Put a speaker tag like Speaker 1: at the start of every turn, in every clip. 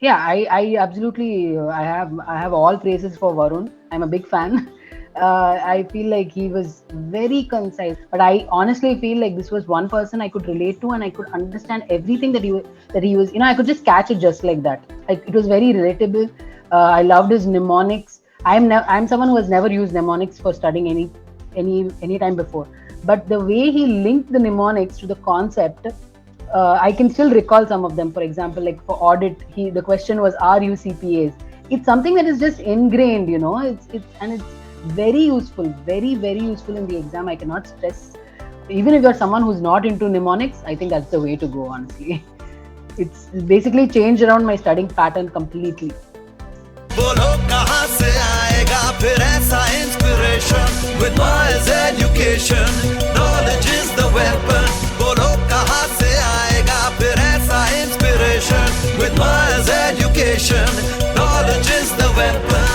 Speaker 1: Yeah, I absolutely, I have all praises for Varun. I'm a big fan. I feel like he was very concise, but I honestly feel like this was one person I could relate to, and I could understand everything that he was. I could just catch it just like that. Like, it was very relatable. I loved his mnemonics. I'm someone who has never used mnemonics for studying any time before, but the way he linked the mnemonics to the concept, I can still recall some of them. For example, like for audit, the question was, "Are you CPAs?" It's something that is just ingrained, it's very useful, very very useful in the exam. I cannot stress. Even if you're someone who's not into mnemonics, I think that's the way to go. Honestly, it's basically changed around my studying pattern completely.
Speaker 2: बोलो कहाँ से आएगा फिर ऐसा inspiration with Miles Education knowledge is the weapon बोलो कहाँ से आएगा फिर ऐसा inspiration with Miles Education knowledge is the weapon.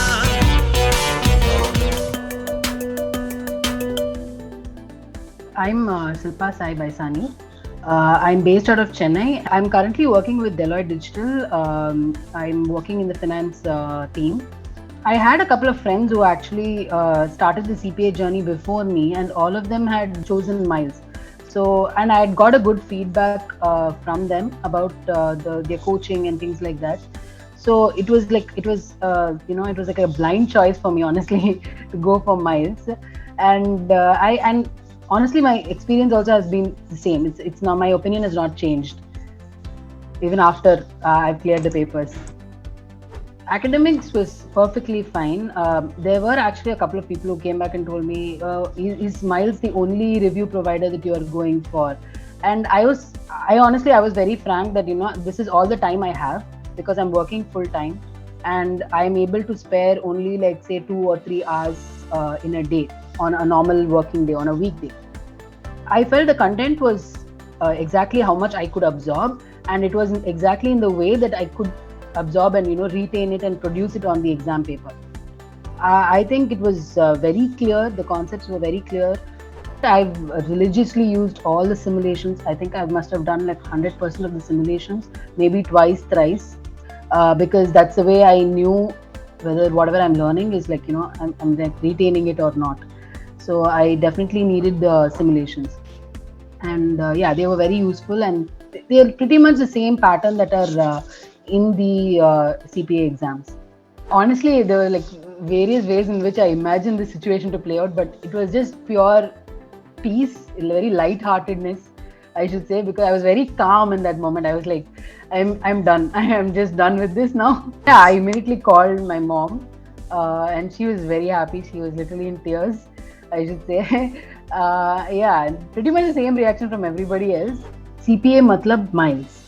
Speaker 1: I'm Silpa Sai Bysani. I'm based out of Chennai. I'm currently working with Deloitte Digital. I'm working in the finance team. I had a couple of friends who actually started the CPA journey before me, and all of them had chosen Miles. So, and I had got a good feedback from them about their coaching and things like that. So it was like a blind choice for me, honestly, to go for Miles. And honestly, my experience also has been the same. It's not, my opinion has not changed even after I've cleared the papers. Academics was perfectly fine. There were actually a couple of people who came back and told me, "Is Miles the only review provider that you are going for?" And I was very frank that this is all the time I have, because I'm working full time, and I'm able to spare only, like, say 2 or 3 hours in a day, on a normal working day, on a weekday. I felt the content was exactly how much I could absorb, and it was exactly in the way that I could absorb and retain it and produce it on the exam paper. I think it was very clear. The concepts were very clear. I've religiously used all the simulations. I think I must have done like 100% of the simulations, maybe twice, thrice, because that's the way I knew whether whatever I'm learning is like, I'm like retaining it or not. So I definitely needed the simulations. And yeah, they were very useful, and they're pretty much the same pattern that are in the CPA exams. Honestly, there were like various ways in which I imagined the situation to play out, but it was just pure peace, very light-heartedness, I should say, because I was very calm in that moment. I was like, I'm done. I am just done with this now. Yeah, I immediately called my mom, and she was very happy. She was literally in tears, I should say. Yeah, pretty much the same reaction from everybody else. CPA matlab Miles.